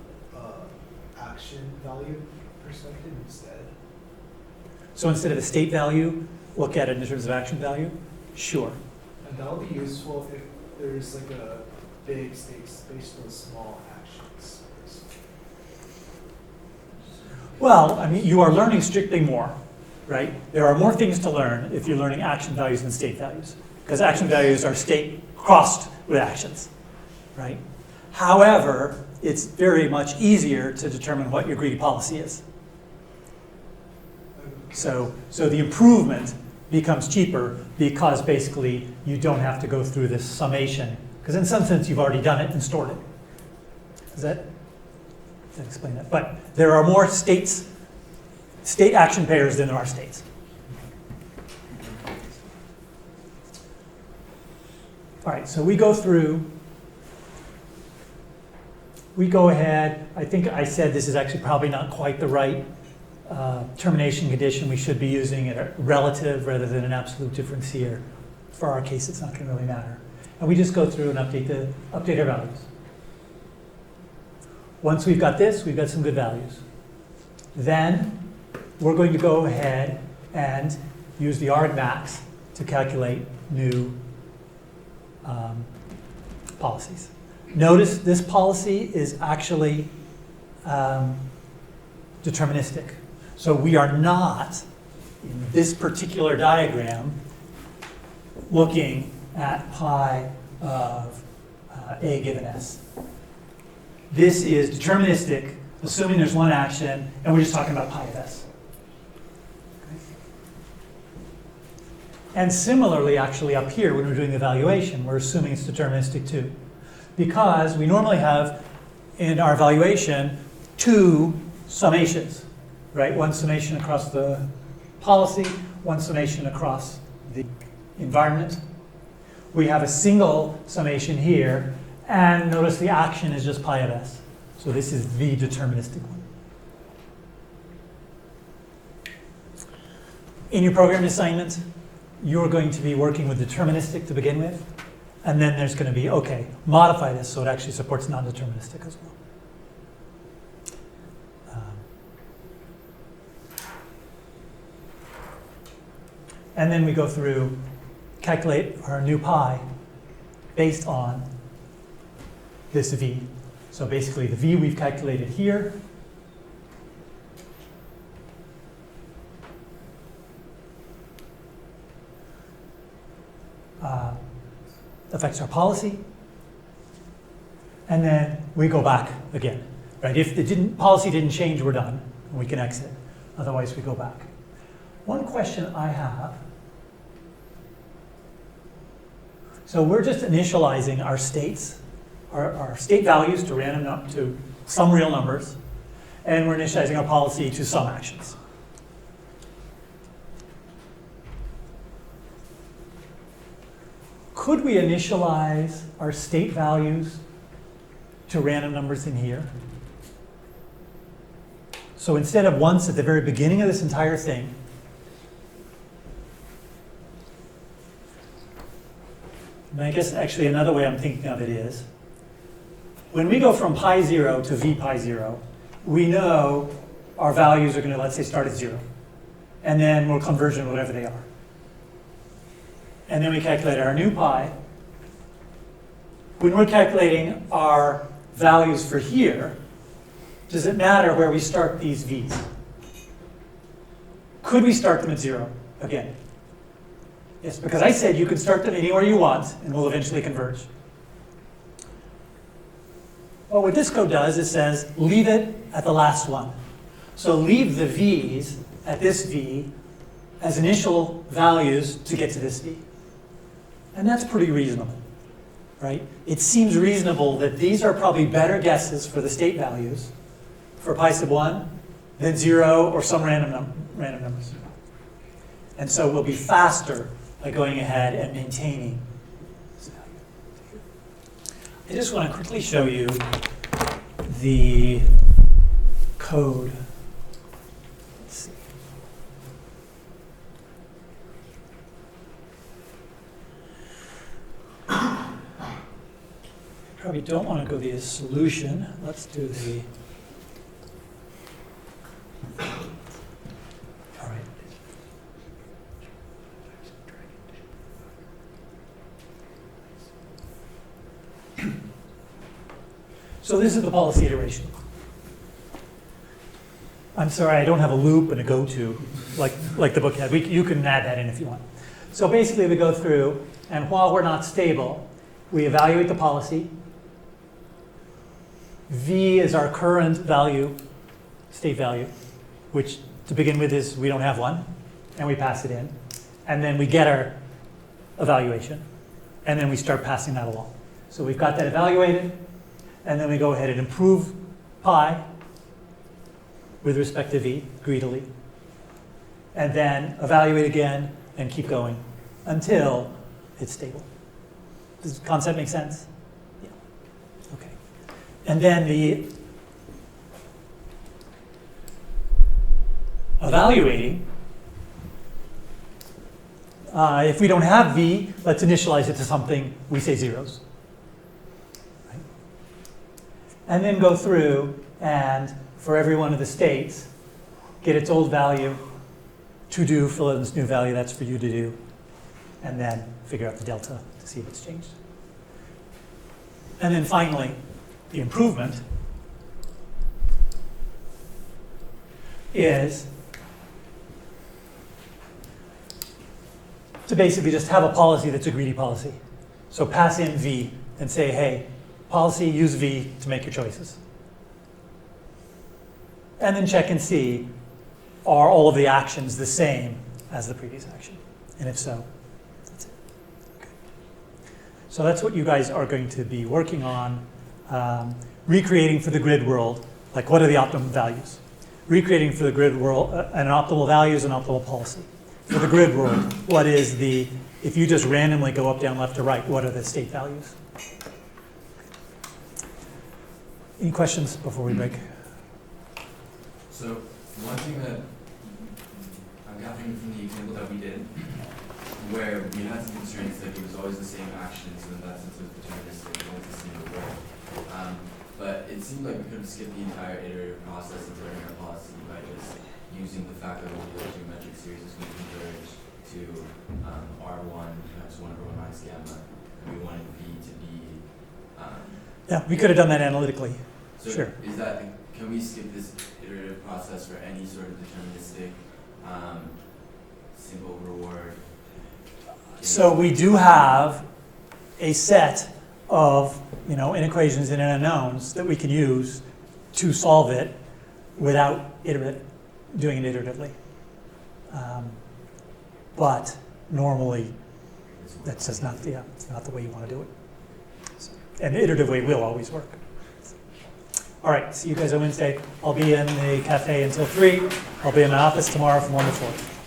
action value perspective instead? So instead of a state value, look at it in terms of action value? Sure. And that would be useful if there's like a big state space for small actions. Well, you are learning strictly more, right? There are more things to learn if you're learning action values than state values, because action values are state crossed with actions, right? However, it's very much easier to determine what your greedy policy is. So the improvement becomes cheaper because basically you don't have to go through this summation, because in some sense you've already done it and stored it. Does that explain that? But there are more state action payers than there are states. All right, so we go ahead. I think I said this is actually probably not quite the right termination condition. We should be using a relative rather than an absolute difference here. For our case, it's not going to really matter. And we just go through and update our values. Once we've got this, we've got some good values. Then we're going to go ahead and use the argmax to calculate new policies. Notice this policy is actually deterministic. So we are not, in this particular diagram, looking at pi of A given S. This is deterministic, assuming there's one action, and we're just talking about pi of S. Okay. And similarly, actually up here, when we're doing the evaluation, we're assuming it's deterministic too. Because we normally have, in our evaluation, two summations, right? One summation across the policy, one summation across the environment. we have a single summation here, and notice the action is just pi of s. So this is the deterministic one. In your program assignment, you're going to be working with deterministic to begin with, and then there's going to be, okay, modify this so it actually supports non-deterministic as well. And then we go through, calculate our new pi based on this v. So basically the v we've calculated here affects our policy. And then we go back again. Right? If the policy didn't change, we're done. We can exit. Otherwise, we go back. One question I have. So we're just initializing our states, our state values to random to some real numbers, and we're initializing our policy to some actions. Could we initialize our state values to random numbers in here? So instead of once at the very beginning of this entire thing, and I guess actually another way I'm thinking of it is, when we go from pi 0 to v pi 0, we know our values are going to, let's say, start at 0. And then we'll conversion whatever they are. And then we calculate our new pi. When we're calculating our values for here, does it matter where we start these v's? Could we start them at 0 again? Yes, because I said you can start them anywhere you want, and we'll eventually converge. Well, what this code does, it says leave it at the last one. So leave the v's at this v as initial values to get to this v. And that's pretty reasonable, right? It seems reasonable that these are probably better guesses for the state values for pi sub 1 than 0 or some random numbers. And so we'll be faster by going ahead and maintaining this value. I just want to quickly show you the code. Let's see. Probably don't want to go the solution. Let's do the. All right. So this is the policy iteration. I'm sorry, I don't have a loop and a go-to like the book had. You can add that in if you want. So basically we go through, and while we're not stable, we evaluate the policy. V is our current value, state value, which to begin with is we don't have one, and we pass it in. And then we get our evaluation, and then we start passing that along. So we've got that evaluated, and then we go ahead and improve pi with respect to v greedily, and then evaluate again and keep going until it's stable. Does the concept make sense? Yeah. Okay. And then the evaluating, if we don't have v, let's initialize it to something, we say zeros. Right? And then go through and for every one of the states, get its old value, to do, fill in this new value, that's for you to do, and then figure out the delta to see if it's changed. And then finally, the improvement is to basically just have a policy that's a greedy policy. So pass in v and say, hey, policy, use v to make your choices. And then check and see, are all of the actions the same as the previous action? And if so, that's it. Okay. So that's what you guys are going to be working on, recreating for the grid world, like what are the optimum values? Recreating for the grid world an optimal values and optimal policy. for the grid world, what is the, if you just randomly go up, down, left, to right, what are the state values? Any questions before we break? So one thing that I'm gathering from the example that we did, where we had some constraints that it was always the same action, so in that sense it was deterministic, always the same reward. But it seemed like we could have skipped the entire iterative process of learning our policy by just using the fact that all the geometric series is going to converge to R1 times 1 over 1 minus gamma, and we wanted B to be. Yeah, we could have done that analytically. So Sure. is that, can we skip this iterative process for any sort of deterministic single reward? So we do have a set of, inequations and unknowns that we can use to solve it without doing it iteratively. But normally, that's just not it's not the way you want to do it. So, and the iterative way will always work. All right, see you guys on Wednesday. I'll be in the cafe until 3. I'll be in my office tomorrow from 1 to 4.